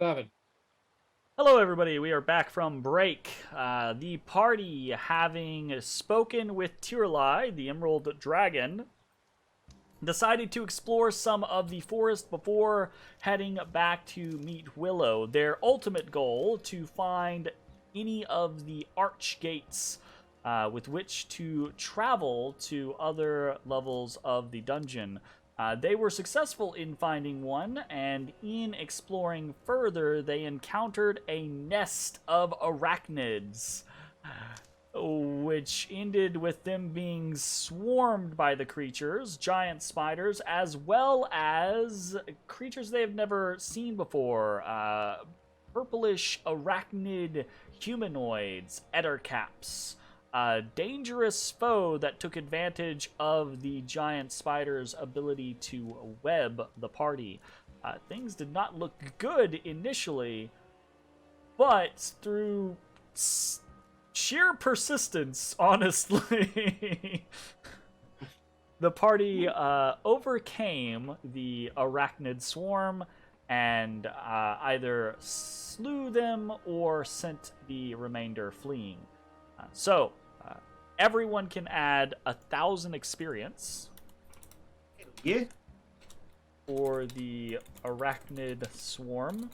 7. Hello, everybody. We are back from break. The party, having spoken with Tirlai, the Emerald Dragon, decided to explore some of the forest before heading back to meet Willow. Their ultimate goal, to find any of the arch gates with which to travel to other levels of the dungeon. They were successful in finding one, and in exploring further, they encountered a nest of arachnids, which ended with them being swarmed by the creatures, giant spiders, as well as creatures they have never seen before. Purplish arachnid humanoids, ettercaps. A dangerous foe that took advantage of the giant spider's ability to web the party. Things did not look good initially, but through sheer persistence, honestly, the party overcame the arachnid swarm and either slew them or sent the remainder fleeing. Everyone can add 1,000 experience. Yeah. For the arachnid swarm.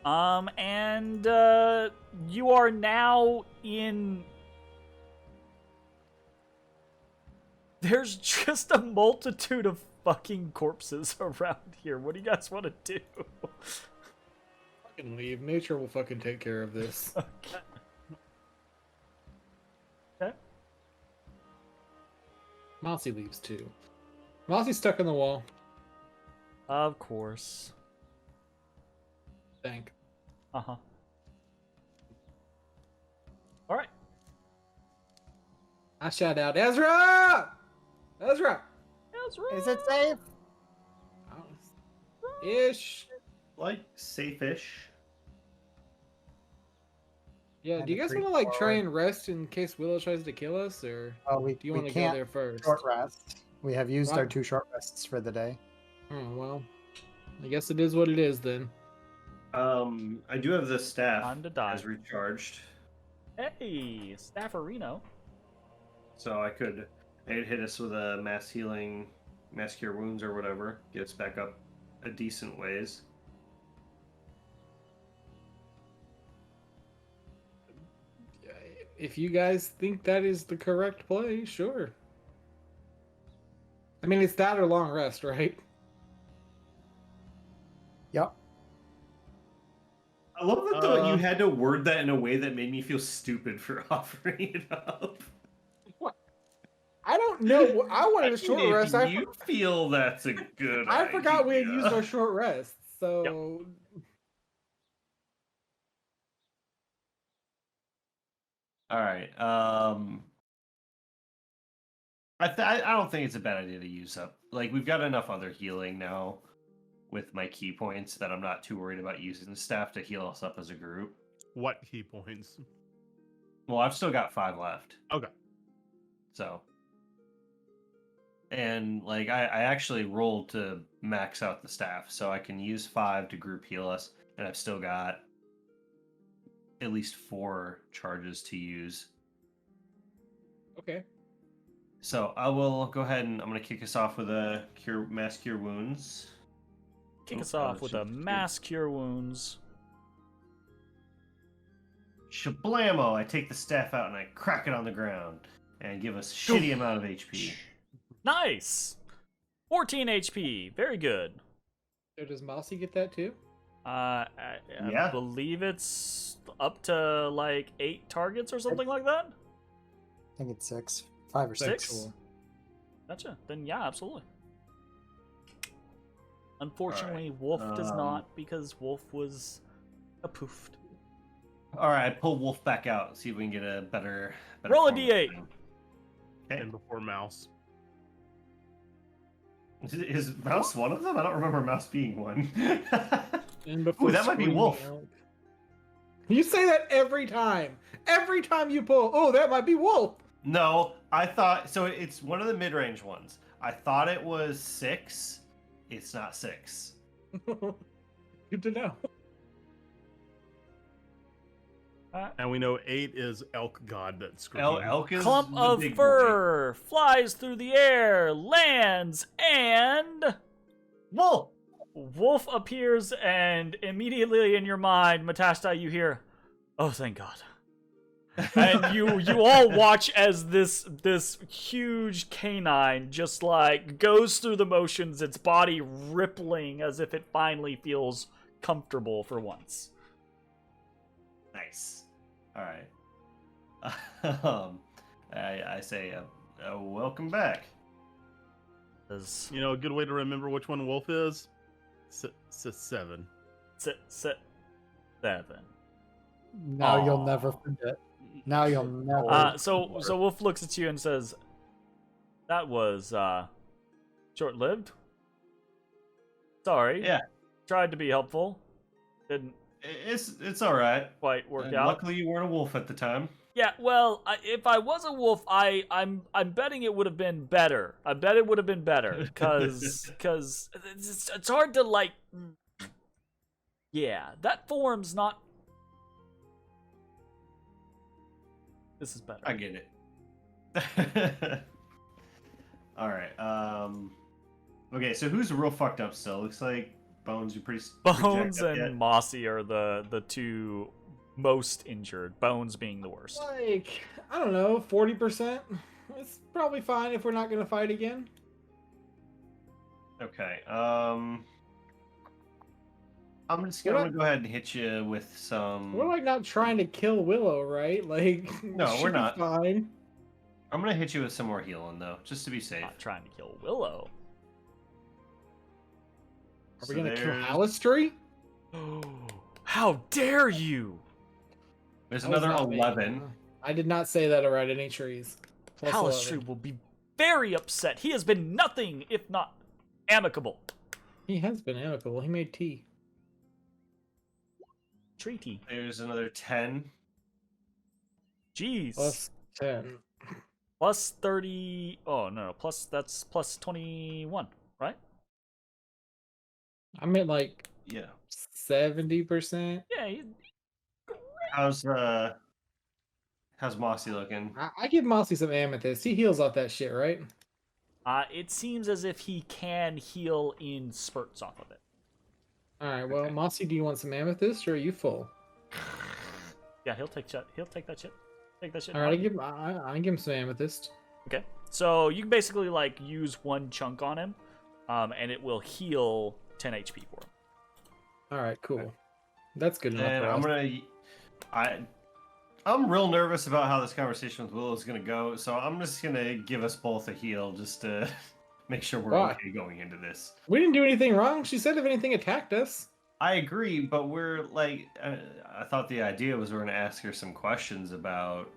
And you are now in... There's just a multitude of fucking corpses around here. What do you guys want to do? Fucking leave. Nature will fucking take care of this. Okay. Okay. Mossy leaves too. Mossy's stuck in the wall. Of course. Thank. Uh-huh. Alright. I shout out, Ezrah! Ezrah! Ezrah! Is it safe? Ish. Like, safe-ish. Yeah, Kinda do you guys creep want to like try forward. and rest in case Willow tries to kill us, or Oh, we do you want to go can't there first? short rest. We have used our Right. 2 short rests for the day. Oh well, I guess it is what it is then. I do have the staff Time to die. as recharged, Hey, Stafferino. so I could hit us with a mass healing, mass cure wounds or whatever, get us back up a decent ways. If you guys think that is the correct play, sure. I mean, it's that or long rest, right? Yep. I love that though you had to word that in a way that made me feel stupid for offering it up. What? I don't know. I wanted a short If rest. you feel that's a good I forgot we had idea. used our short rest, so All right. I don't think it's a bad idea to use up. Like, we've got enough other healing now with my key points that I'm not too worried about using the staff to heal us up as a group. What key points? Well, I've still got 5 left. Okay. So. And, like, I actually rolled to max out the staff, so I can use 5 to group heal us, and I've still got at least 4 charges to use. okay. So I will go ahead and I'm going to kick us off with a mass cure wounds. Kick us off with a mass cure wounds. Shablamo! I take the staff out and I crack it on the ground and give us a shitty amount of HP. Nice! 14 HP. Very good. So does Mossy get that too? I Yeah. believe it's up to like 8 targets or something like that. I think it's 6. 5 or 6. 6? Gotcha. Then yeah, absolutely. Unfortunately, Wolf does not, because Wolf was a poofed. Alright, I pull Wolf back out, see if we can get a better Roll a form of D8. thing. Okay. And before mouse. Is Mouse one of them? I don't remember Mouse being one. And before Ooh, that might be screaming Wolf. out. You say that every time. Every time you pull. Oh, that might be Wolf. No, I thought so. It's one of the mid-range ones. I thought it was 6. It's not 6. Good to know. And we know 8 is elk god that's screaming. Elk is Clump the of big boy. fur flies through the air, lands, and Wolf. wolf appears, and immediately in your mind, Matashtai, you hear, "Oh, thank God." And you all watch as this huge canine just like goes through the motions, its body rippling as if it finally feels comfortable for once. Nice. All right. I say, welcome back. As You know, a good way to remember which one wolf is? 7. sit 7. Now you'll Aw. never forget. Now you'll never. So Wolf looks at you and says, "That was short-lived. Sorry. Yeah. Tried to be helpful. Didn't It's all right. quite work And out." luckily, you weren't a wolf at the time. Yeah, well, if I was a wolf, I'm betting it would have been better. I bet it would have been better because it's hard to like. Yeah, that form's not. This is better. I get it. All right. Okay, so who's real fucked up still? Looks like Bones. You're pretty. Bones jacked up and yet? Mossy are the two most injured. Bones being the worst. Like, I don't know, 40%. It's probably fine if we're not gonna fight again. Okay. I'm just gonna go ahead and hit you with some. We're like not trying to kill Willow, right? Like, No, it we're should be not. Fine. I'm gonna hit you with some more healing though, just to be safe. Not trying to kill Willow. Are we So gonna kill there's- Halaster? How dare you! There's That was another not me. 11. I did not say that around any trees. Plus Halaster 11. will be very upset. He has been nothing if not amicable. He has been amicable. He made tea. Treaty. There's another 10. Jeez. Plus 10. Plus 30. Oh, no. That's plus 21, right? I'm at like Yeah. 70%. Yeah. How's Mossy looking? I give Mossy some amethyst. He heals off that shit, right? It seems as if he can heal in spurts off of it. Alright, well, Okay. Mossy, do you want some amethyst or are you full? Yeah, he'll take that. He'll take that shit. Take that shit. Alright, I give him some amethyst. Okay. So you can basically like use one chunk on him, and it will heal 10 HP for him. Alright, cool. That's good enough. And for us. I'm real nervous about how this conversation with Willow is gonna go, so I'm just gonna give us both a heal just to make sure we're Why? okay going into this. We didn't do anything wrong. She said if anything attacked us. I agree, but we're like, I thought the idea was we're gonna ask her some questions about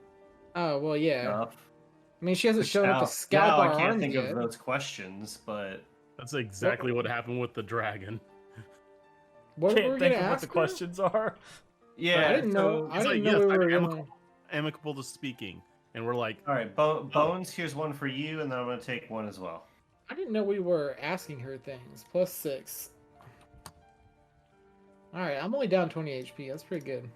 Oh, well, yeah. stuff. I mean, she hasn't shown up Now- to scalp now our I can't arms think yet. of those questions, but That's exactly what happened with the dragon. What were Can't we think gonna of what ask the her? questions are. yeah. I didn't know. I It's didn't like, know yes, we I'm were gonna... amicable to speaking. And we're like, All right, Bones. Here's one for you, and then I'm gonna take one as well. I didn't know we were asking her things. Plus 6. Alright, I'm only down 20 HP. That's pretty good.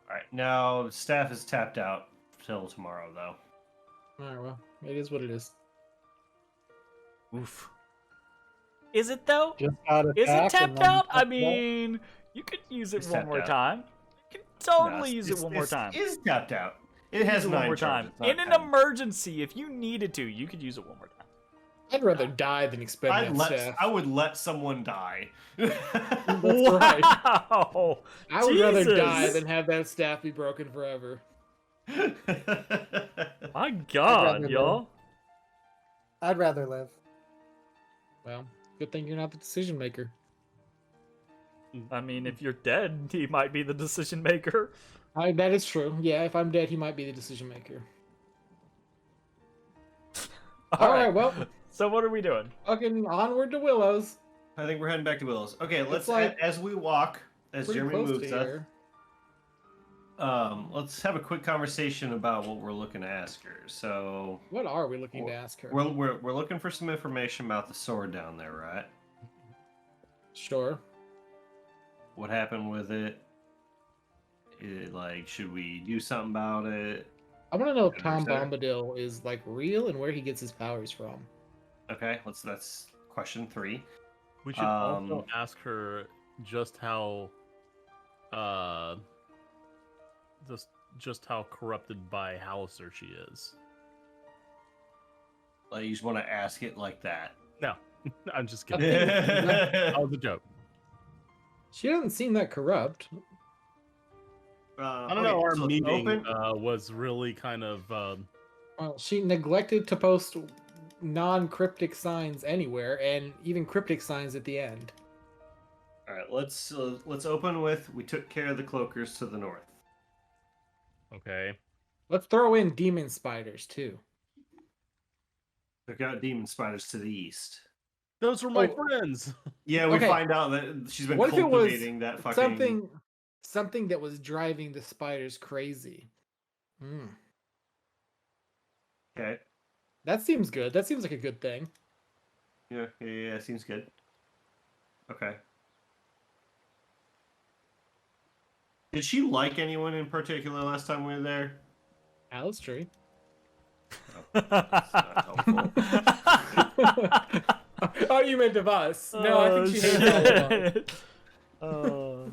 All right, now staff is tapped out till tomorrow, though. Alright, well, it is what it is. Oof. Is it though? Just got Is it attack and tapped then out? I tapped out. mean, you could use it It's one tapped more out. time. You can totally No, use it one more time. It is tapped out. It Use has it 9 one more time. charges, not In an 10. emergency, if you needed to, you could use it one more time. I'd rather die than expend that staff. I would let someone die. That's right. Wow! I would rather die Jesus. than have that staff be broken forever. My God, rather y'all. I'd rather live. Well, good thing you're not the decision maker. I mean, if you're dead, he might be the decision maker. That is true. Yeah, if I'm dead, he might be the decision maker. All right. Alright, well, So what are we doing? fucking onward to Willows. I think we're heading back to Willow's. Okay, let's like as we walk, as Pretty Jeremy close moves to us. here. let's have a quick conversation about what we're looking to ask her. So, What are we looking to ask her? we're looking for some information about the sword down there, right? Sure. What happened with it? Like, should we do something about it? I want to know if Good Tom research. Bombadil is like real and where he gets his powers from. Okay, that's question 3. We should also ask her just how, just how corrupted by Halaster she is. Like, you just want to ask it like that. No, I'm just kidding. Yeah, That was a joke. She doesn't seem that corrupt. I don't know. Our so meeting open. was really kind of. Well, she neglected to post non-cryptic signs anywhere, and even cryptic signs at the end. All right, let's open with we took care of the cloakers to the north. Okay. Let's throw in demon spiders too. Took out demon spiders to the east. Those were my Oh. friends. Yeah, we Okay. find out that she's been What if it was cultivating that fucking something that was driving the spiders crazy? Okay. That seems good. That seems like a good thing. Yeah, seems good. Okay. Did she like anyone in particular last time we were there? Alice Tree. That's not helpful. Oh, you meant of us. No, I think she hates all of us. Oh.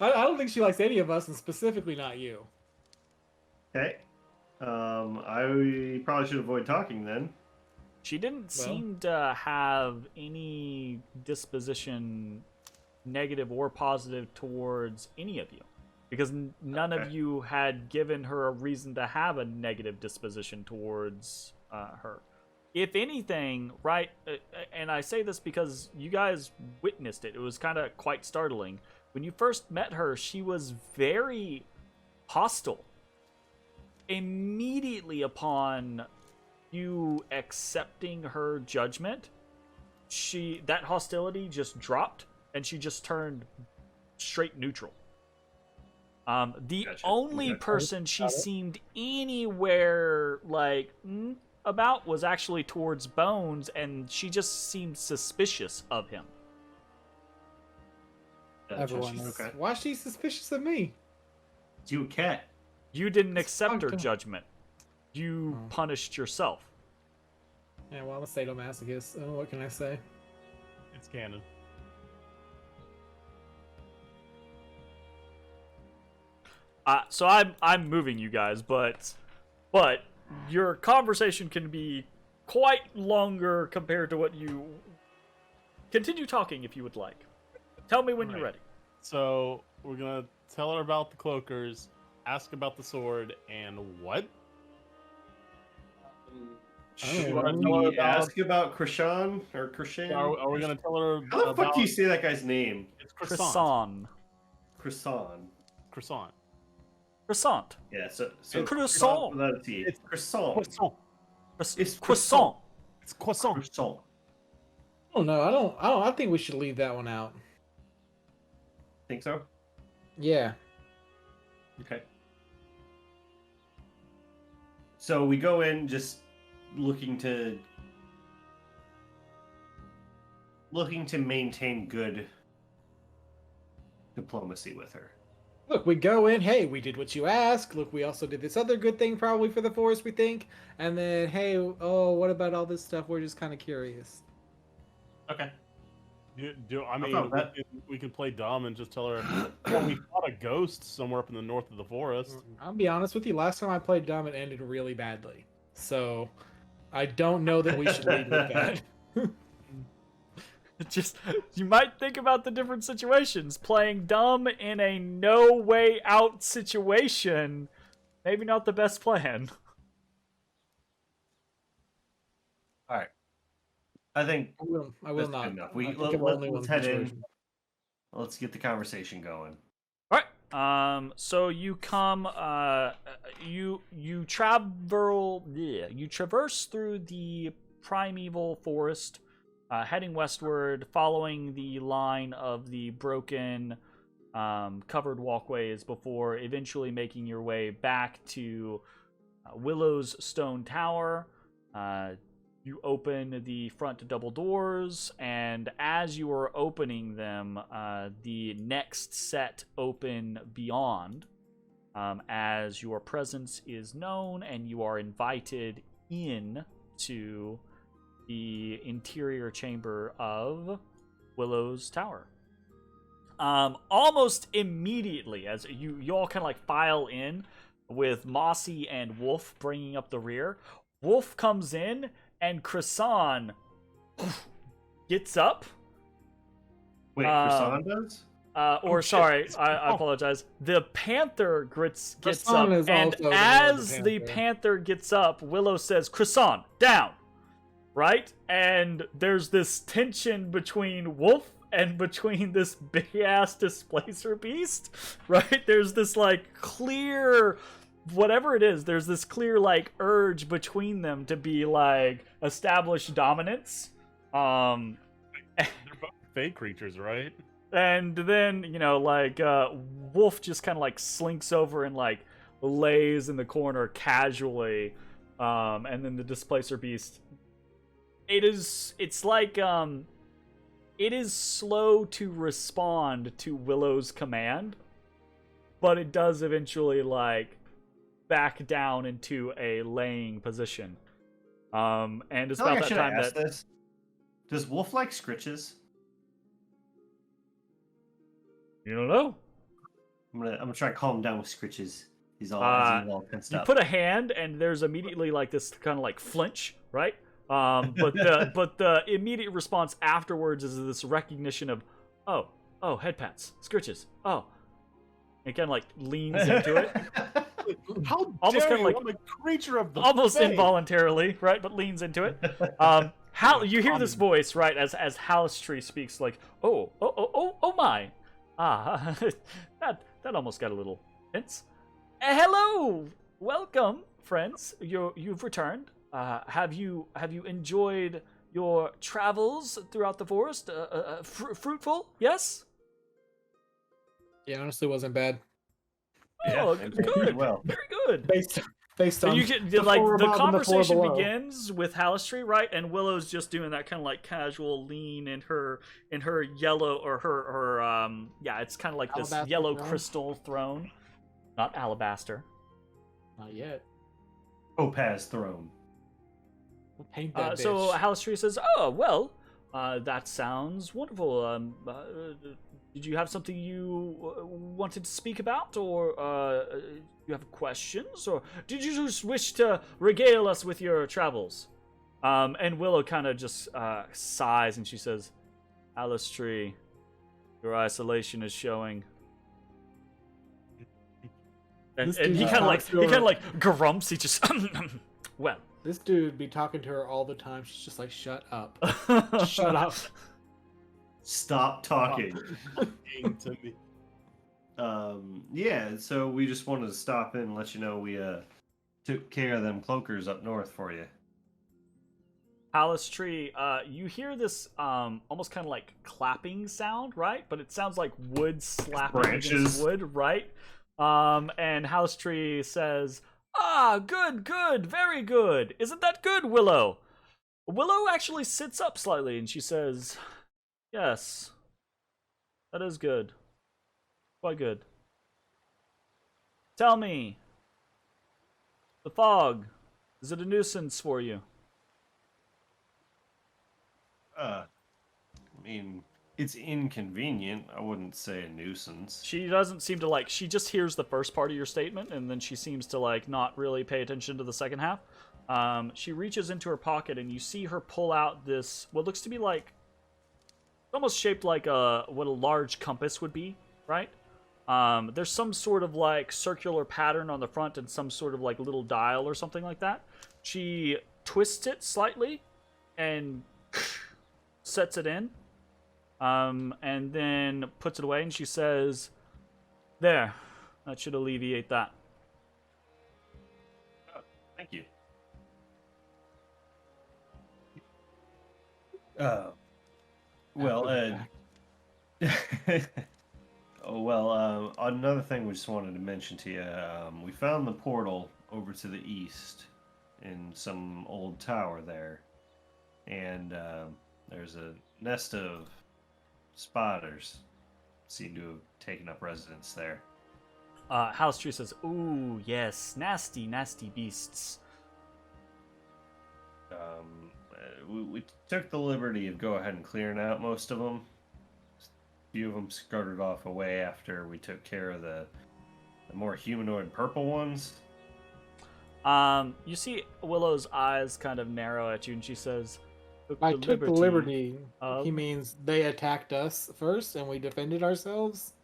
I don't think she likes any of us, and specifically not you. Okay. I probably should avoid talking then. She didn't seem to have any disposition, negative or positive, towards any of you. Because none of you had given her a reason to have a negative disposition towards her. If anything, right, and I say this because you guys witnessed it, it was kind of quite startling. When you first met her, she was very hostile. Immediately upon you accepting her judgment, that hostility just dropped, and she just turned straight neutral. The Gotcha. only Okay. person she seemed anywhere like about was actually towards Bones, and she just seemed suspicious of him. Everyone is. Okay. Why is she suspicious of me? It's you a cat. You didn't accept her fucked up. judgment. You punished yourself. Yeah, well, I'm a sadomasochist. Oh, what can I say? It's canon. So I'm moving you guys, but your conversation can be quite longer compared to what you. Continue talking if you would like. Tell me when you're ready. So we're gonna tell her about the cloakers, ask about the sword, and what? Should wanna tell her we ask about Krishan or Krishan? Are we gonna tell her How the about? fuck do you say that guy's name? It's croissant. Croissant. Croissant. Croissant. Croissant. Yeah, so Croissant. without a T. It's croissant. Croissant. It's Croissant. It's croissant. Croissant. Oh no, I think we should leave that one out. Think so? Yeah. Okay. So we go in just looking to maintain good diplomacy with her. Look, we go in, hey, we did what you asked. Look, we also did this other good thing probably for the forest, we think. And then, hey, oh, what about all this stuff? We're just kind of curious. Okay. I mean, thought that- we can play dumb and just tell her, well, we fought a ghost somewhere up in the north of the forest. I'll be honest with you, last time I played dumb, it ended really badly. So, I don't know that we should lead with that. Just you might think about the different situations. Playing dumb in a no way out situation, maybe not the best plan. All right. I think I will that's not. good enough. I think Let's of only one head in. situation. Let's get the conversation going. All right. So you come. You travel. Yeah, you traverse through the primeval forest, heading westward, following the line of the broken covered walkways before eventually making your way back to Willow's stone tower. You open the front double doors, and as you are opening them, the next set open beyond, as your presence is known and you are invited in to the interior chamber of Willow's tower. Almost immediately, as you all kind of like file in, with Mossy and Wolf bringing up the rear, Wolf comes in and Krasan gets up. Wait, Croissant does? Sorry, I apologize. The Panther gets up, Krasan is and also as the the Panther. Panther gets up, Willow says, Krasan, down! Right? And there's this tension between Wolf and between this big-ass displacer beast, right? There's this, like, clear... whatever it is, there's this clear, like, urge between them to be, like, establish dominance. They're both fake creatures, right? And then, you know, like, Wolf just kind of, like, slinks over and, like, lays in the corner casually. And then the displacer beast... it is slow to respond to Willow's command, but it does eventually, like, back down into a laying position. And it's I feel about like I that should time have asked that... this. Does Wolf like scritches? You don't know. I'm gonna try to calm him down with scritches. He's all tensed You up. put a hand, and there's immediately, like, this kind of, like, flinch, right? But the immediate response afterwards is this recognition of, oh, head pats, scritches, oh. It kind of, like, leans into it. How Almost dare kinda you? like- I'm a creature of the Almost faith. involuntarily, right? But leans into it. You hear this voice, right, as Halaster speaks, like, oh my. That almost got a little tense. Hello! Welcome, friends. You've returned. Have you enjoyed your travels throughout the forest? Fruitful? Yes? Yeah, honestly, wasn't bad. Oh, Yeah, good. well. Very good. Based And on you get, the like, floor the above and the floor conversation below. begins with Halaster, right? And Willow's just doing that kind of, like, casual lean in her yellow, or her it's kind of like this Alabaster yellow throne? crystal throne. Not alabaster. Not yet. Topaz throne. We'll paint that So bitch. Halaster says, "Oh, well, that sounds wonderful. Did you have something you wanted to speak about, or you have questions, or did you just wish to regale us with your travels?" And Willow kind of just sighs, and she says, "Halaster, your isolation is showing." And This he dude kind of like talks to her- like grumps. He just well. This dude be talking to her all the time. She's just like, shut up. Shut up. Stop talking. Talking to me. Yeah, so we just wanted to stop in and let you know we took care of them cloakers up north for you. Halaster, you hear this almost kind of like clapping sound, right? But it sounds like wood slapping Branches. against wood, right? And Halaster says, "Ah, good, very good. Isn't that good, Willow?" Willow actually sits up slightly, and she says, "Yes, that is good. Quite good. Tell me, the fog, is it a nuisance for you?" I mean, it's inconvenient. I wouldn't say a nuisance. She doesn't seem to like, she just hears the first part of your statement, and then she seems to like not really pay attention to the second half. She reaches into her pocket, and you see her pull out this, what looks to be like, almost shaped like what a large compass would be, right? There's some sort of like circular pattern on the front and some sort of like little dial or something like that. She twists it slightly and sets it in. And then puts it away, and she says, "There, that should alleviate that." Thank you. Another thing we just wanted to mention to you, we found the portal over to the east in some old tower there, and there's a nest of spiders seem to have taken up residence there. Halaster says, "Ooh, yes, nasty, nasty beasts." We took the liberty of go ahead and clearing out most of them. A few of them scuttered off away after we took care of the more humanoid purple ones. You see Willow's eyes kind of narrow at you, and she says, I took the liberty. of-" He means they attacked us first and we defended ourselves.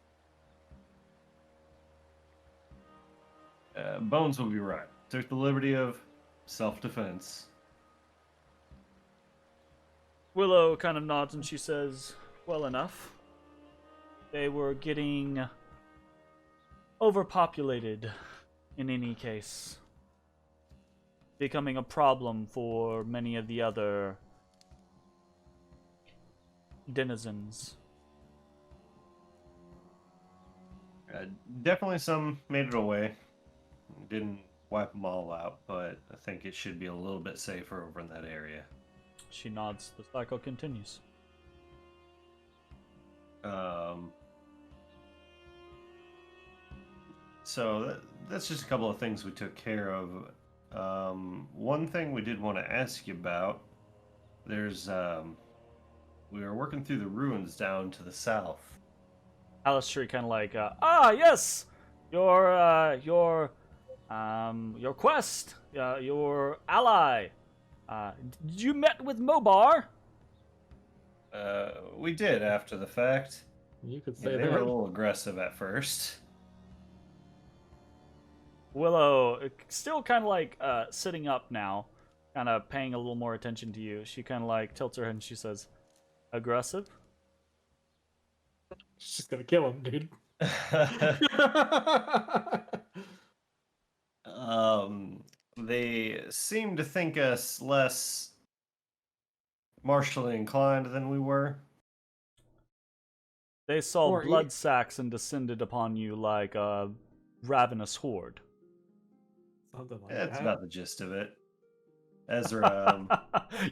Bones will be right. Took the liberty of self-defense. Willow kind of nods and she says, "Well enough. They were getting overpopulated in any case, becoming a problem for many of the other denizens." Definitely some made it away. Didn't wipe them all out, but I think it should be a little bit safer over in that area. She nods. The cycle continues. So that's just a couple of things we took care of. One thing we did want to ask you about, there's we were working through the ruins down to the south. Halaster kind of like, yes, your quest, your ally. You met with Mobar. We did after the fact. You could Yeah, say they that. were a little aggressive at first. Willow, still kind of like sitting up now, kind of paying a little more attention to you. She kind of like tilts her head and she says, "Aggressive?" She's just gonna kill him, dude. They seem to think us less martially inclined than we were. They saw Or blood sacks and descended upon you like a ravenous horde. Something like That's that. about the gist of it. Ezra,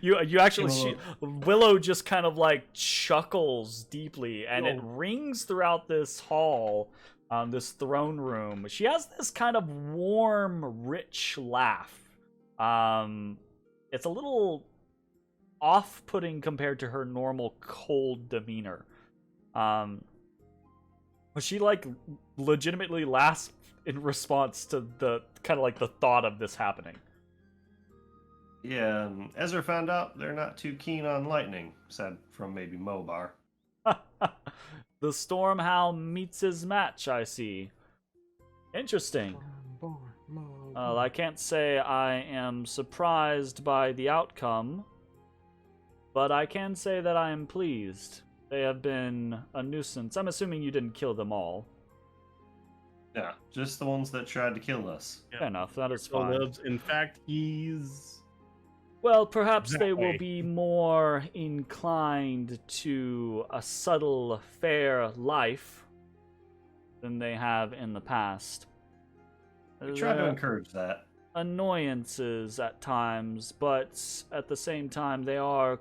you actually Willow. Willow just kind of like chuckles deeply, and it Oh. rings throughout this hall, this throne room. She has this kind of warm, rich laugh. It's a little off-putting compared to her normal cold demeanor. But she like legitimately laughs in response to the kind of like the thought of this happening. yeah, Ezra found out they're not too keen on lightning, aside from maybe Mobar. The Stormhowl meets his match, I see. Interesting. I can't say I am surprised by the outcome, but I can say that I am pleased. They have been a nuisance. I'm assuming you didn't kill them all. Yeah, just the ones that tried to kill us. Fair enough, that is Still fine. lives. In fact, he's Well, perhaps they will Exactly. be more inclined to a subtle, fair life than they have in the past. We tried to There- encourage that. annoyances at times, but at the same time, they are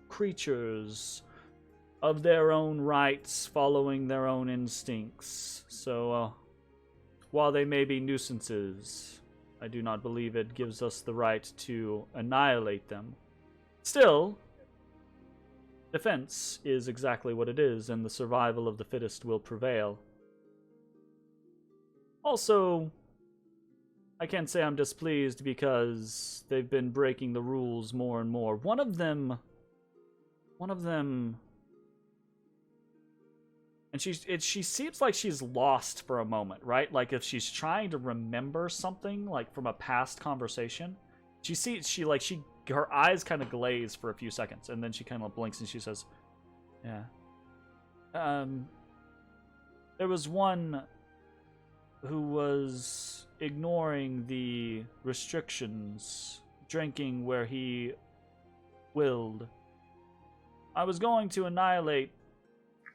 creatures of their own rights, following their own instincts. So, while they may be nuisances, I do not believe it gives us the right to annihilate them. Still, defense is exactly what it is, and the survival of the fittest will prevail. Also, I can't say I'm displeased because they've been breaking the rules more and more. One of them, and she seems like she's lost for a moment, right? Like if she's trying to remember something, like from a past conversation, her eyes kind of glaze for a few seconds, and then she kind of blinks and she says, "Yeah, there was one who was ignoring the restrictions, drinking where he willed. I was going to annihilate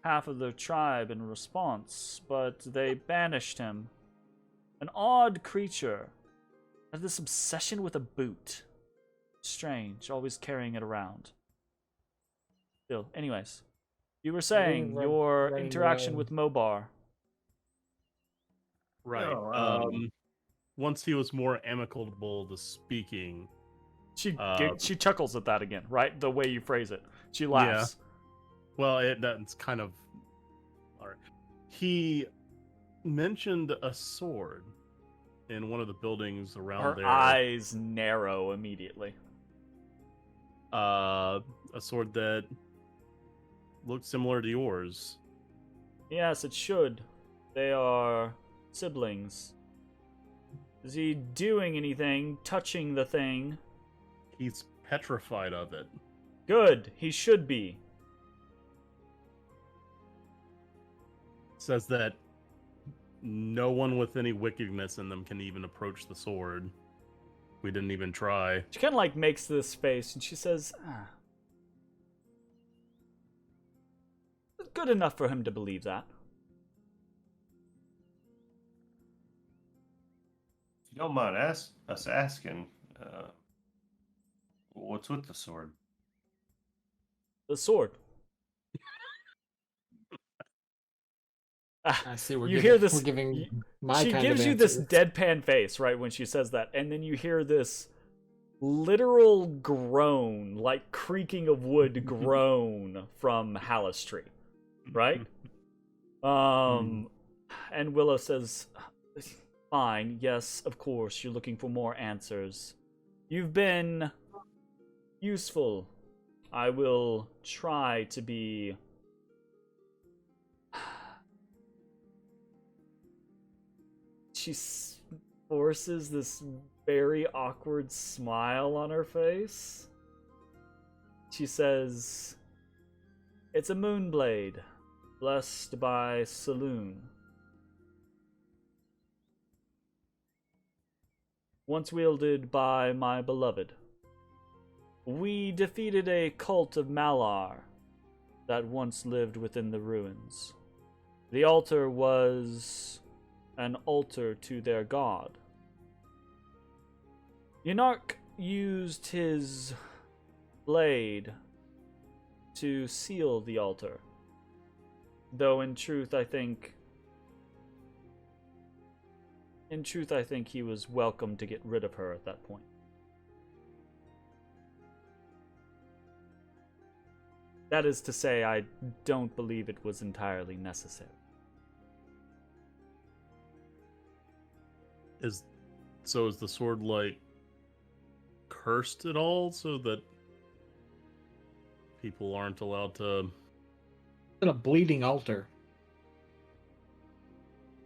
half of their tribe in response, but they banished him. An odd creature. Had this obsession with a boot. Strange, always carrying it around. Still, anyways. You were saying Running your away. interaction with Mobar. Right. No, Once he was more amicable to speaking, She chuckles at that again, right? The way you phrase it. She laughs. well, that's kind of. All right. He mentioned a sword in one of the buildings around Her there. eyes narrow immediately. A sword that looked similar to yours. Yes, it should. They are siblings. Is he doing anything, touching the thing? He's petrified of it. Good, he should be. Says that no one with any wickedness in them can even approach the sword. We didn't even try. She kind of like makes this face and she says, good enough for him to believe that. If you don't mind us asking, what's with the sword? The sword. I see. You hear this? We're giving my She kind gives of you this answers. deadpan face, right, when she says that, and then you hear this literal groan, like creaking of wood groan from Halaster, right? And Willow says, fine, yes, of course, you're looking for more answers. You've been useful. I will try to be... She forces this very awkward smile on her face. She says, it's a moonblade, blessed by Saloon. Once wielded by my beloved. We defeated a cult of Malar that once lived within the ruins. The altar was an altar to their god. Yunark used his blade to seal the altar. Though in truth I think he was welcome to get rid of her at that point. That is to say, I don't believe it was entirely necessary. Is the sword like cursed at all so that people aren't allowed to? It's a bleeding altar.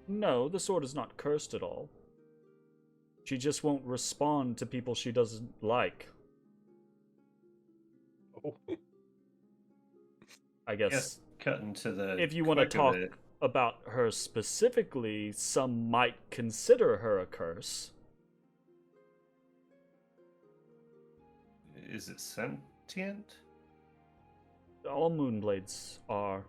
No, the sword is not cursed at all. She just won't respond to people she doesn't like. Oh. I guess Cutting to the if you want to quick of talk it, about her specifically, some might consider her a curse. is it sentient? All moonblades are.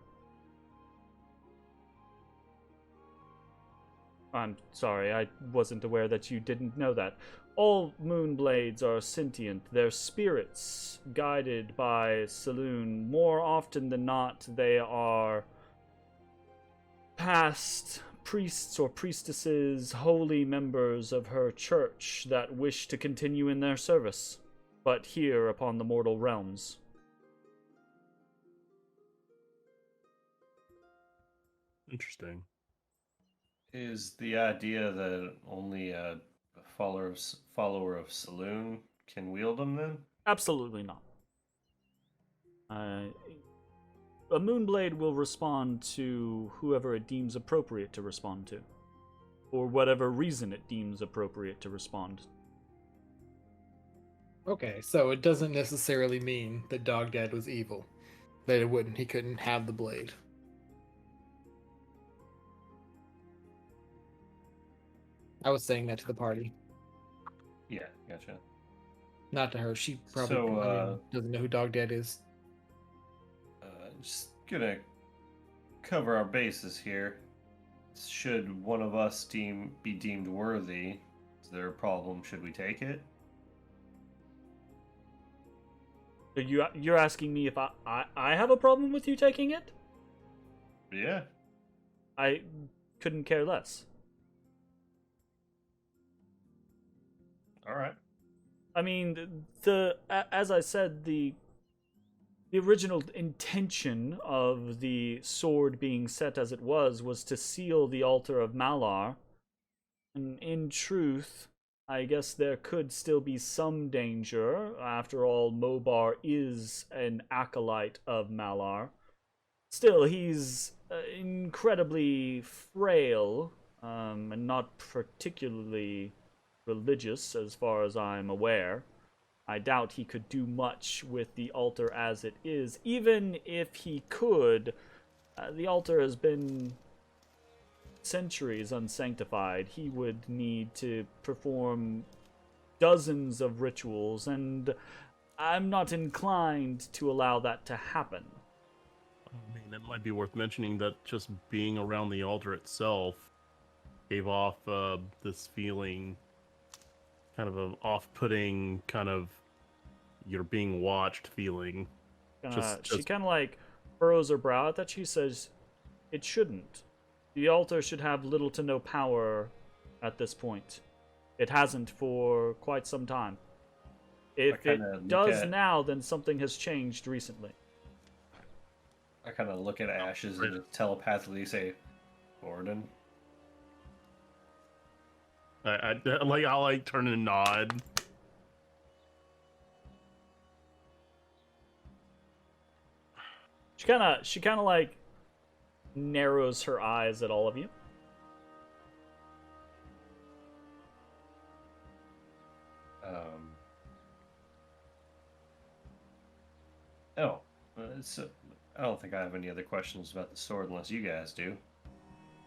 I'm sorry, I wasn't aware that you didn't know that. All moonblades are sentient. They're spirits guided by Saloon. More often than not, they are past priests or priestesses, holy members of her church that wish to continue in their service, but here upon the mortal realms. Interesting. Is the idea that only a follower of Saloon can wield them then? Absolutely not. A Moonblade will respond to whoever it deems appropriate to respond to, for whatever reason it deems appropriate to respond. Okay, so it doesn't necessarily mean that Dog Dad was evil. That he couldn't have the blade. I was saying that to the party, Yeah, gotcha. not to her. She probably So, doesn't know who Dog Dad is. Just gonna cover our bases here, should one of us be deemed worthy, is there a problem? Should we take it? You're asking me if I have a problem with you taking it? Yeah. I couldn't care less. All right. I mean, as I said, the original intention of the sword being set as it was to seal the altar of Malar. And in truth, I guess there could still be some danger. After all, Mobar is an acolyte of Malar. Still, he's incredibly frail, and not particularly religious as far as I'm aware. I doubt he could do much with the altar as it is. Even if he could, the altar has been centuries unsanctified. He would need to perform dozens of rituals, and I'm not inclined to allow that to happen. I mean, it might be worth mentioning that just being around the altar itself gave off this feeling, kind of an off-putting, kind of you're being watched feeling. She kind of like furrows her brow at that. She says, "It shouldn't. The altar should have little to no power at this point. It hasn't for quite some time. If it does now, then something has changed recently." I kind of look at Ashes and telepathically say, "Gordon." I'll turn and nod. She kind of like narrows her eyes at all of you. So I don't think I have any other questions about the sword unless you guys do.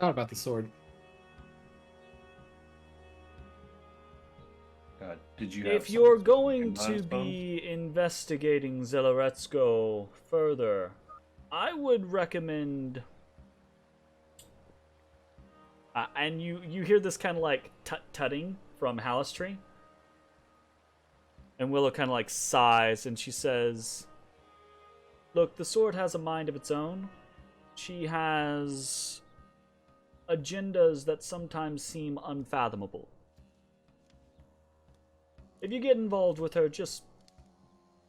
Not about the sword. Did you have If you're something going in to mind, be investigating Zelaretsko further, I would recommend... and you hear this kind of like tut-tutting from Halaster. And Willow kind of like sighs and she says, "Look, the sword has a mind of its own. She has agendas that sometimes seem unfathomable. If you get involved with her, just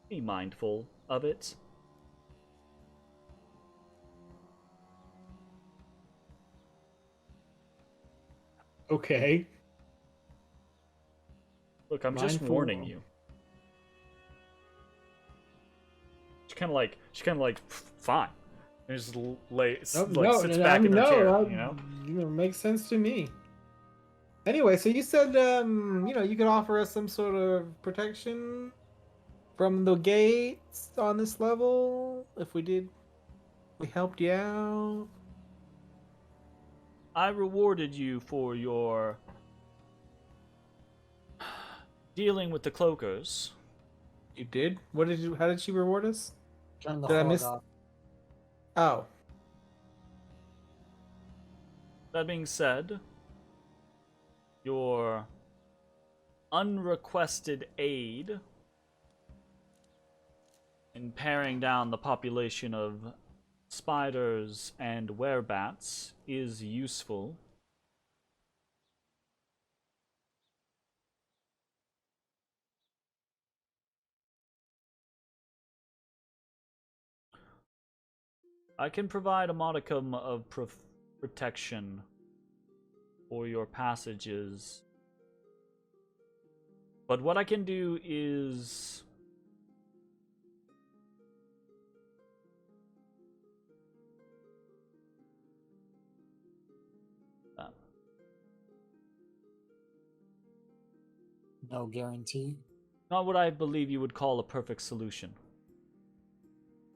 be mindful of it." Okay. Look, I'm just Mindful. warning you. She kind of like, fine. And just sits back in her chair, you know? It makes sense to me. Anyway, so you said, you could offer us some sort of protection from the gates on this level if we helped you out. I rewarded you for your dealing with the cloakers. You did? How did she reward us? Turn the Did I hog miss- off. Oh. That being said, your unrequested aid in paring down the population of spiders and werebats is useful. I can provide a modicum of protection for your passages, but what I can do is No guarantee. not what I believe you would call a perfect solution.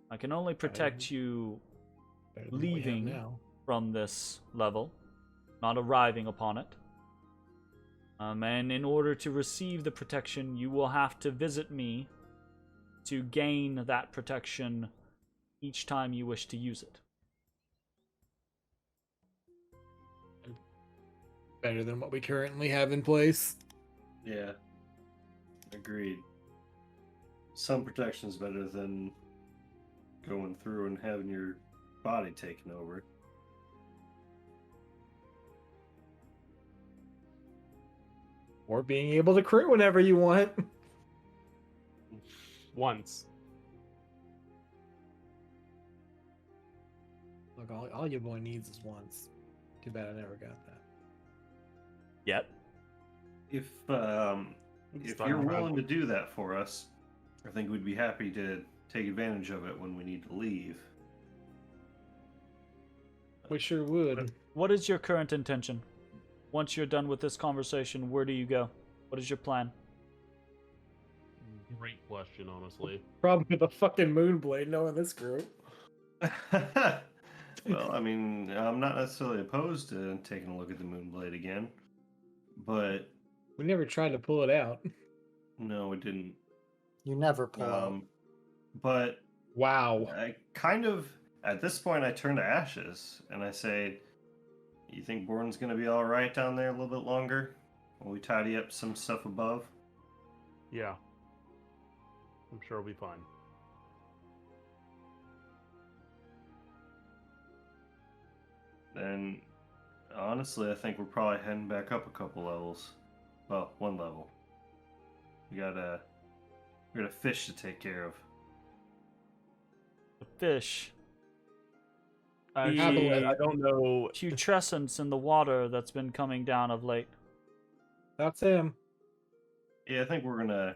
I can only protect you Better than what we have leaving now. from this level, not arriving upon it. And in order to receive the protection, you will have to visit me to gain that protection each time you wish to use it. Better than what we currently have in place. Yeah. Agreed. Some protection is better than going through and having your body taken over. Or being able to crit whenever you want. Once. Look, all your boy needs is once. Too bad I never got that. Yet. If Just you're talking about- willing to do that for us, I think we'd be happy to take advantage of it when we need to leave. We sure would. What is your current intention? Once you're done with this conversation, where do you go? What is your plan? Great question, honestly. Problem with the fucking Moonblade knowing this group. Well, I mean, I'm not necessarily opposed to taking a look at the Moonblade again, but We never tried to pull it out. no, it didn't. You never pull out. But Wow. I kind of, at this point, I turn to Ashes and I say, "You think Borden's gonna be all right down there a little bit longer while we tidy up some stuff above?" Yeah. I'm sure it'll be fine. Then, honestly, I think we're probably heading back up a couple levels. Well, one level. We got a fish to take care of. The fish. Actually, The I don't know. putrescence in the water that's been coming down of late. That's him. Yeah, I think we're gonna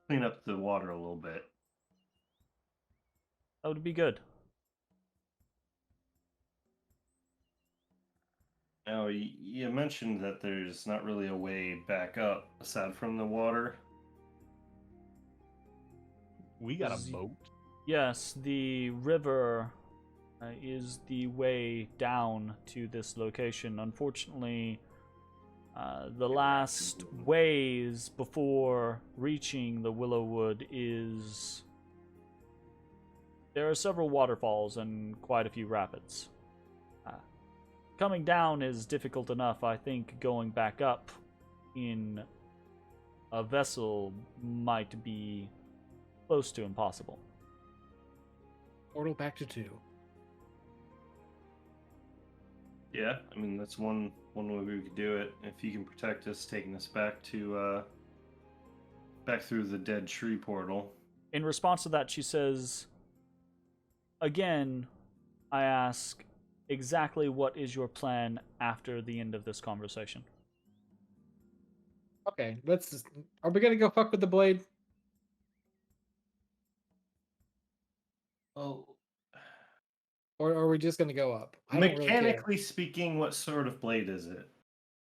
clean up the water a little bit. That would be good. Now, you mentioned that there's not really a way back up aside from the water. We got Z- a boat. Yes, the river is the way down to this location. Unfortunately, the last ways before reaching the Willowwood is... There are several waterfalls and quite a few rapids. Coming down is difficult enough. I think going back up in a vessel might be close to impossible. Portal back to 2. Yeah, I mean that's one way we could do it. If you can protect us, taking us back to back through the dead tree portal. In response to that, she says, again, I ask, exactly what is your plan after the end of this conversation? Okay, let's just... Are we gonna go fuck with the blade? Oh, Or are we just gonna go up? I don't really care. mechanically speaking, what sort of blade is it?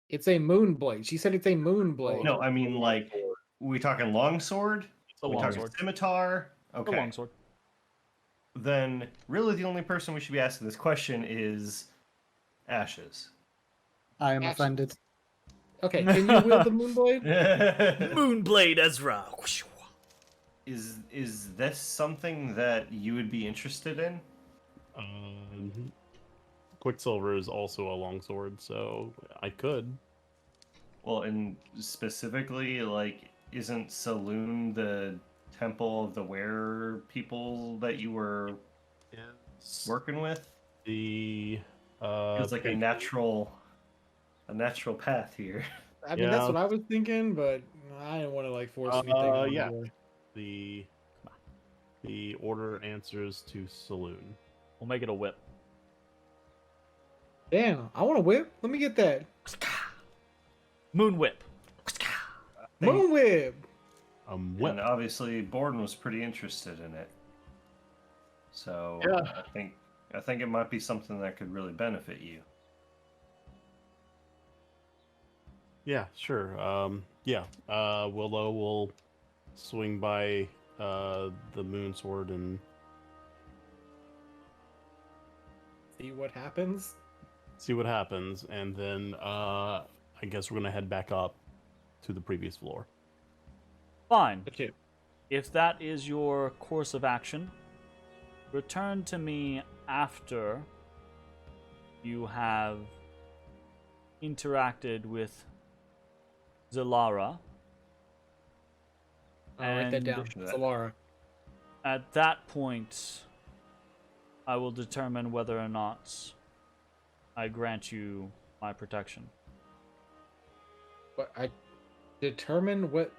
It's a moon blade. She said it's a moon blade. No, I mean like, we talking longsword? It's a We talking longsword. scimitar? A Okay. longsword. Then really the only person we should be asking this question is Ashes. I am Actually- offended. Okay, can you wield the moon blade? Moonblade Ezrah. Is this something that you would be interested in? Quicksilver is also a longsword, so I could. Well, and specifically, like, isn't Saloon the temple of the were people that you were working with? The It's like a natural path here. I mean, that's Yeah. what I was thinking, but I didn't want to like force anything. on yeah. you. the order answers to Saloon. We'll make it a whip. Damn, I want to whip. Let me get that Moon whip. moon whip. Whip. And obviously, Borden was pretty interested in it. So Yeah. I think it might be something that could really benefit you. Yeah, sure. Willow will swing by the moon sword and See what happens. see what happens, and then I guess we're gonna head back up to the previous floor. Fine. Okay. If that is your course of action, return to me after you have interacted with Zalara. I'll write that And down. Zalara. at that point, I will determine whether or not I grant you my protection. What I determine what?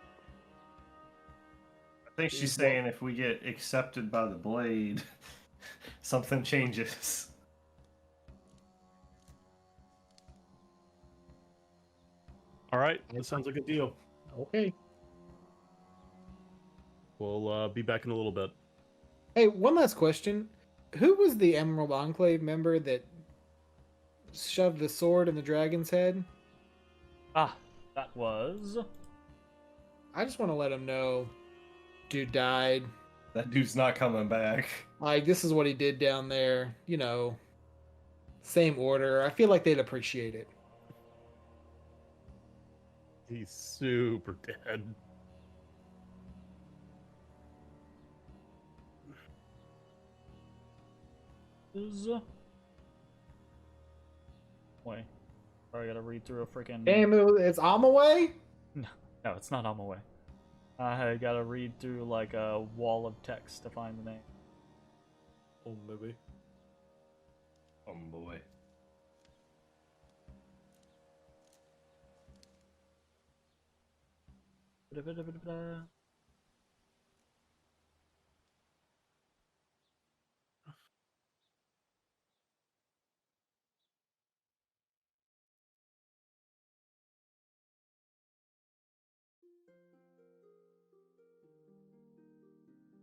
I think she's saying if we get accepted by the blade, something changes. All right, that sounds like a deal. Okay. We'll be back in a little bit. Hey, one last question. Who was the Emerald Enclave member that shoved the sword in the dragon's head? Ah, that was... I just want to let him know. Dude died. That dude's not coming back. Like, this is what he did down there. You know, same order. I feel like they'd appreciate it. He's super dead. Wait. Sorry, I gotta read through a freaking... Damn, it's Amaway? No, it's not on my way. I gotta read through like a wall of text to find the name. Oh, maybe. Oh boy.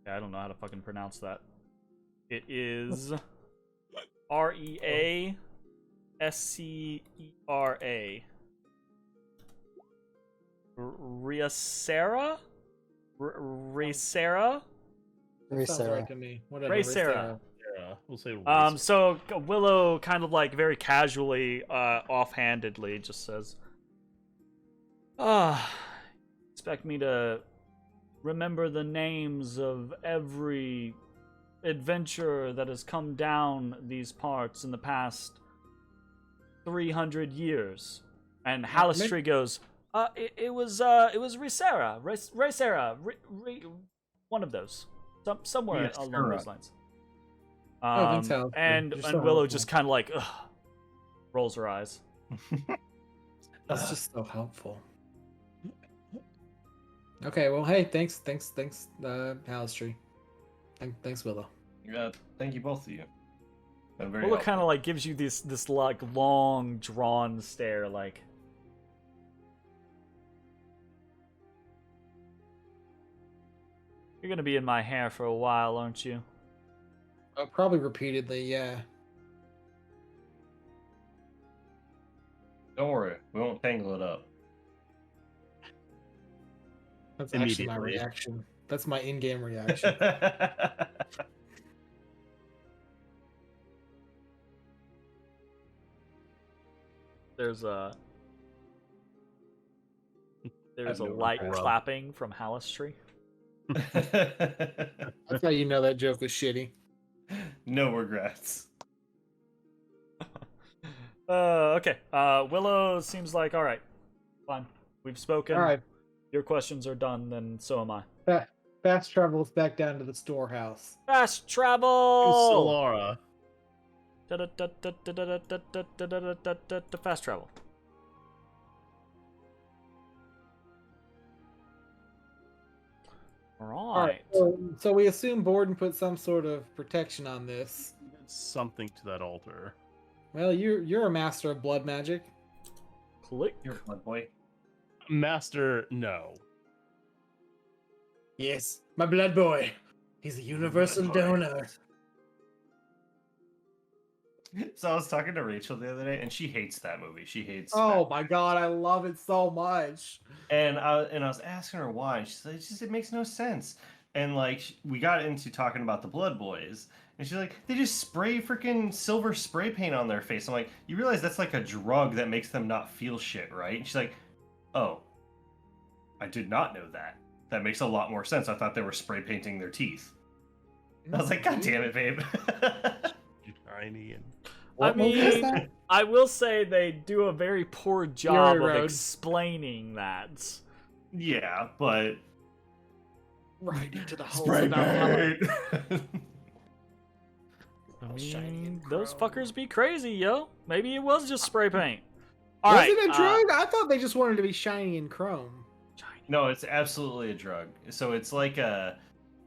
Yeah, I don't know how to fucking pronounce that. It is Reascera. Riasera? Racera? Sounds right to me. Whatever. Racera. Yeah, we'll say. So Willow kind of like very casually, offhandedly just says, expect me to remember the names of every adventurer that has come down these parts in the past 300 years. And Halaster goes, it was Racera, one of those, somewhere along those lines. thanks, Halaster. And You're so Willow helpful. just kind of like rolls her eyes. That's just so helpful. Okay, well, hey, thanks, Halaster. Thanks, Willow. Yeah, thank you both of you. Been very Willow helpful. kind of like gives you this like long drawn stare, like. You're gonna be in my hair for a while, aren't you? Probably repeatedly, yeah. Don't worry, we won't tangle it up. That's actually my Immediately. reaction. That's my in-game reaction. There's a no light regrets. clapping from Halaster. That's how you know that joke was shitty. No regrets. Okay. Willow seems like all right. Fine. We've spoken. All right, Your questions are done, then so am I. fast travels back down to the storehouse. Fast travel. Solara. Fast travel. All All right. right, so we assume Borden put some sort of protection on this. Something to that altar. Well, you're a master of blood magic. Click. You're a blood boy. Master, no. Yes, my blood boy. He's a universal Blood boy. donor. So I was talking to Rachel the other day, and she hates that movie. She hates. Oh Mad my Mage. god, I love it so much. And I was asking her why. And she's like, it makes no sense. And like we got into talking about the Blood Boys, and she's like, they just spray freaking silver spray paint on their face. I'm like, you realize that's like a drug that makes them not feel shit, right? And she's like, oh, I did not know that. That makes a lot more sense. I thought they were spray painting their teeth. I was like, God damn it, babe. Tiny and What movie is mean, that? I will say they do a very poor job of Road. explaining that. Yeah, but Right into the holes spray of Valhalla. paint. I Shiny mean, and those chrome. fuckers be crazy, yo. Maybe it was just spray paint. All Was right, it a drug? I thought they just wanted to be shiny and chrome. No, it's absolutely a drug. So it's like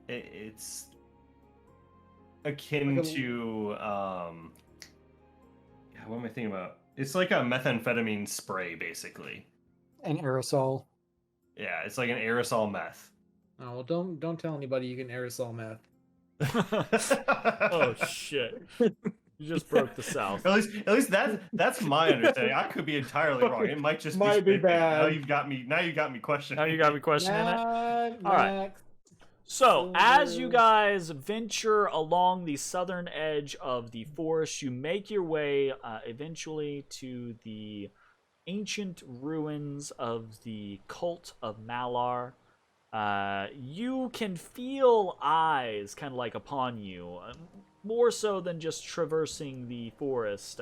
it's akin Like a- to what am I thinking about? It's like a methamphetamine spray, basically. An aerosol. Yeah, it's like an aerosol meth. Oh well, don't tell anybody you can aerosol meth. Oh shit! You just broke the South. At least that's my understanding. I could be entirely wrong. It might just Might be spray paint. Now bad. you've got me questioning. Now you got me questioning it. All right. Max. So, as you Silver. guys venture along the southern edge of the forest, you make your way eventually to the ancient ruins of the cult of Malar. You can feel eyes kind of like upon you, more so than just traversing the forest.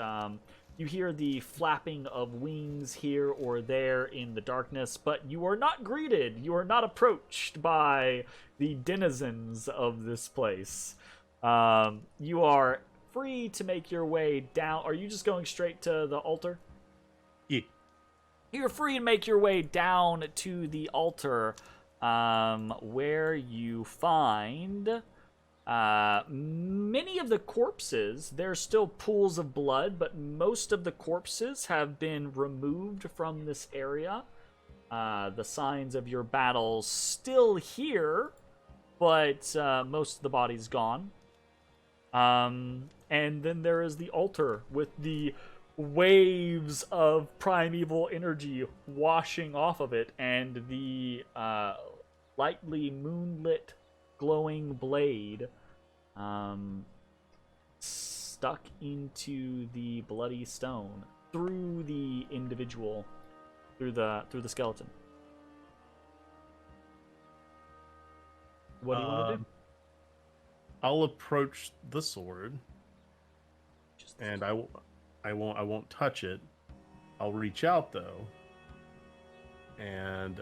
You hear the flapping of wings here or there in the darkness, but you are not greeted. You are not approached by the denizens of this place. You are free to make your way down. Are you just going straight to the altar? Yeah. You're free to make your way down to the altar, where you find many of the corpses. There's still pools of blood, but most of the corpses have been removed from this area. The signs of your battles still here, but most of the body's gone. And then there is the altar with the waves of primeval energy washing off of it, and the lightly moonlit glowing blade stuck into the bloody stone through the individual, through the skeleton. What do you want to do? I'll approach the sword, and I won't touch it. I'll reach out though, and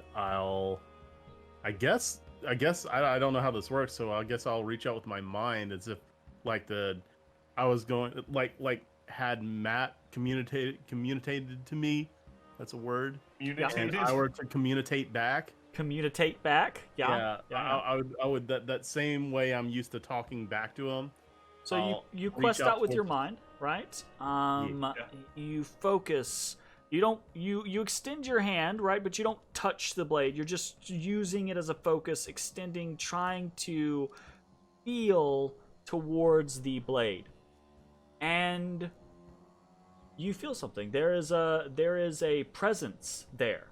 I guess I don't know how this works, so I guess I'll reach out with my mind as if I was going had Matt communicated to me. That's a word. And I were to communicate back. Communicate back? Yeah. I would that same way I'm used to talking back to him. So you quest out with your mind, right? You focus. You extend your hand, right? But you don't touch the blade. You're just using it as a focus, extending, trying to feel towards the blade. And you feel something. There is a presence there.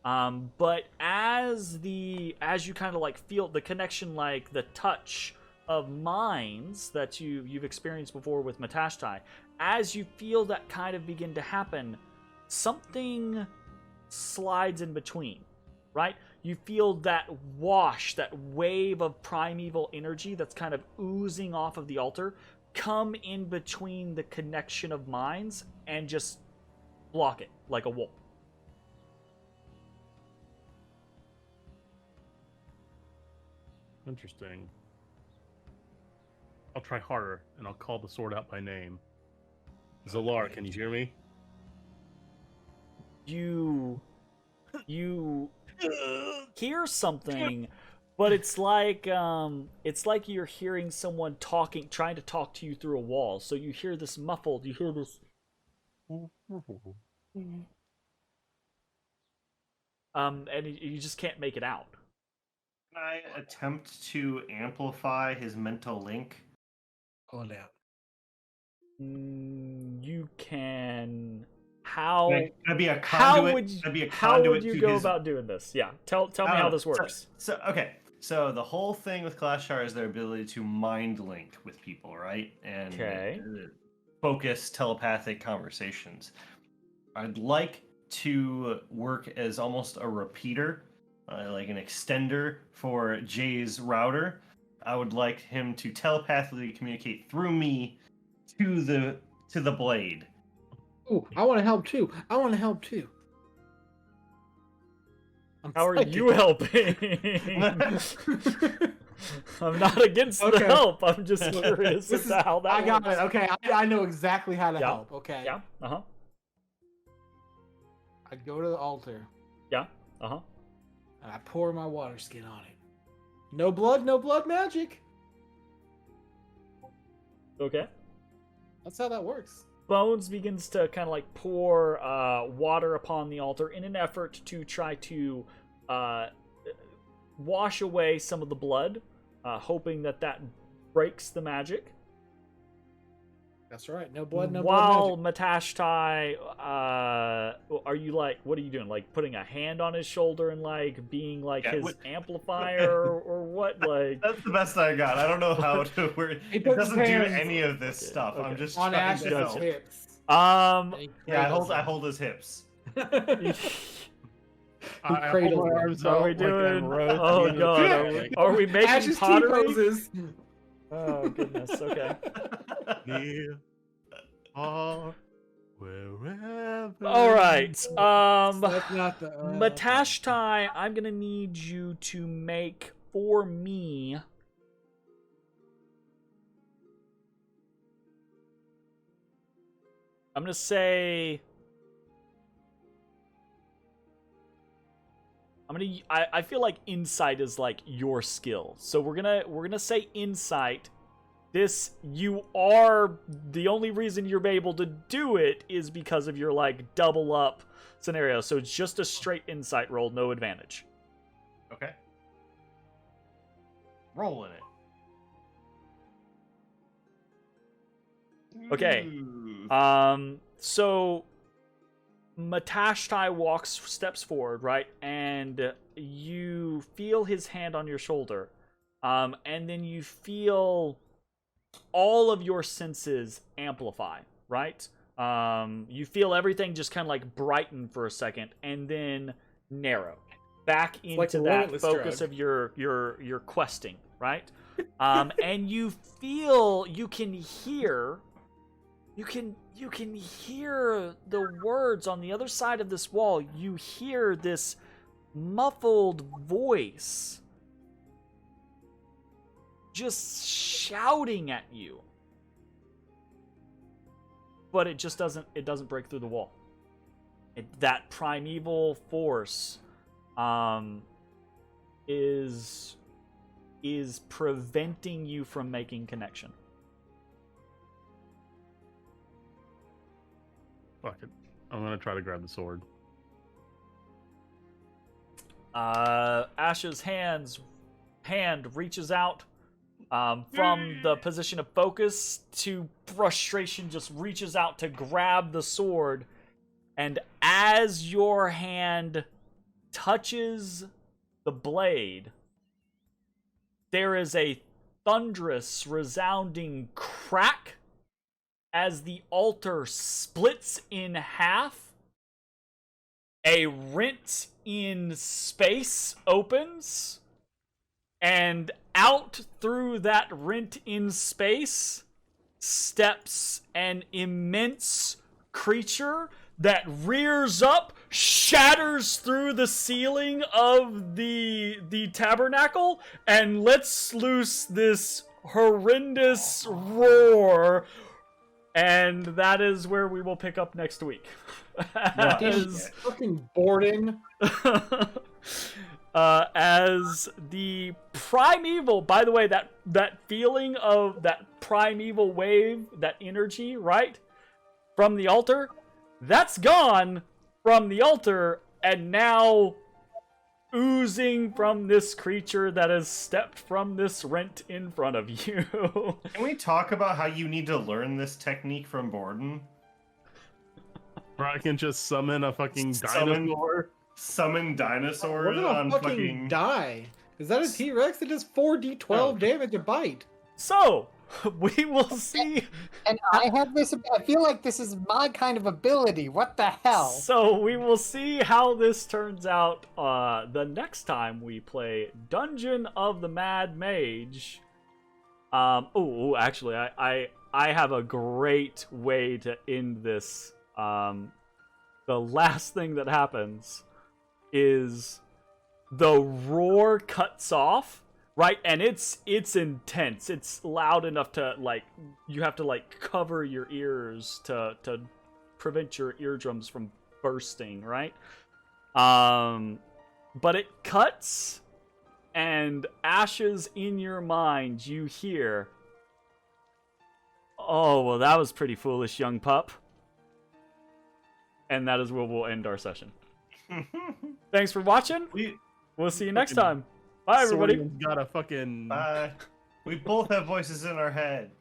But as you kind of like feel the connection, like the touch of minds that you've experienced before with Matashtai, as you feel that kind of begin to happen, something slides in between, right? You feel that wash, that wave of primeval energy that's kind of oozing off of the altar come in between the connection of minds and just block it like a wall. Interesting. I'll try harder, and I'll call the sword out by name. Zalar, can you hear me? You hear something, but it's like you're hearing someone trying to talk to you through a wall. So you hear this muffled. You hear this. And you just can't make it out. Can I attempt to amplify his mental link? Hold out. You can. How? Can I be a How conduit? would Can I be a how conduit would you to go his... about doing this? Yeah, tell me how this works. So okay, so the whole thing with Clashar is their ability to mind link with people, right? And Okay. focus telepathic conversations. I'd like to work as almost a repeater, like an extender for Jay's router. I would like him to telepathically communicate through me to the to the blade. Ooh, I want to help too. I'm How are psychic. you helping? I'm not against the Okay. help. I'm just curious This as is- to how that I got works. it. Okay, I know exactly how to Yeah. help. Okay. Yeah. Uh-huh. I go to the altar Yeah. Uh-huh. and I pour my water skin on it. No blood magic. Okay. That's how that works. Bones begins to kind of like pour water upon the altar in an effort to try to wash away some of the blood, hoping that breaks the magic. That's right. No blood While magic. Matashtai, are you like, what are you doing? Like putting a hand on his shoulder and like being like Yeah, his amplifier or what? Like That's the best I got. I don't know how to. It puts doesn't his do hands- any of this stuff. okay. I'm just On trying to Ash's help. hips. um Yeah, I hold his hips. I cradles hold my him. arms Are out we like doing? I'm Rose Oh being god, a- are we making Ash's pottery? T-poses. Oh goodness. Okay. Near, far, wherever. All right. That's not the. Matashtai, I'm gonna need you to make for me. I'm gonna say. I feel like insight is like your skill, so we're gonna say insight. This, you are, the only reason you're able to do it is because of your like double up scenario. So it's just a straight insight roll, no advantage. Okay. Rolling it. Okay. Ooh. So Matashtai steps forward, right? And you feel his hand on your shoulder. And then you feel all of your senses amplify, right? You feel everything just kind of like brighten for a second and then narrow back into like a that limitless focus drug. of your questing, right? And you feel, you can hear the words on the other side of this wall. You hear this muffled voice just shouting at you, but it just doesn't break through the wall. That primeval force is preventing you from making connection. Fuck it. I'm gonna try to grab the sword. Ash's hand reaches out from the position of focus to frustration, just reaches out to grab the sword, and as your hand touches the blade, there is a thunderous, resounding crack as the altar splits in half. A rent in space opens, and out through that rent in space steps an immense creature that rears up, shatters through the ceiling of the tabernacle, and lets loose this horrendous roar. And that is where we will pick up next week. As, Fucking Borden. as the primeval, by the way, that feeling of that primeval wave, that energy, right, from the altar, that's gone from the altar, and now oozing from this creature that has stepped from this rent in front of you. Can we talk about how you need to learn this technique from Borden? Or I can just summon a fucking dinosaur. Summon dinosaurs We're gonna on fucking die. Is that a T-Rex? It does 4d12 damage a bite. So, we will see. And I have this. I feel like this is my kind of ability. What the hell? So we will see how this turns out the next time we play Dungeon of the Mad Mage Actually, I have a great way to end this. The last thing that happens is the roar cuts off, right? And it's intense. It's loud enough to like you have to like cover your ears to prevent your eardrums from bursting, right? But it cuts, and Ashes, in your mind you hear, "Oh, well, that was pretty foolish, young pup." And that is where we'll end our session. Thanks for watching. We'll see you next time. Bye, everybody. Sorian's got a fucking... Bye. We both have voices in our head.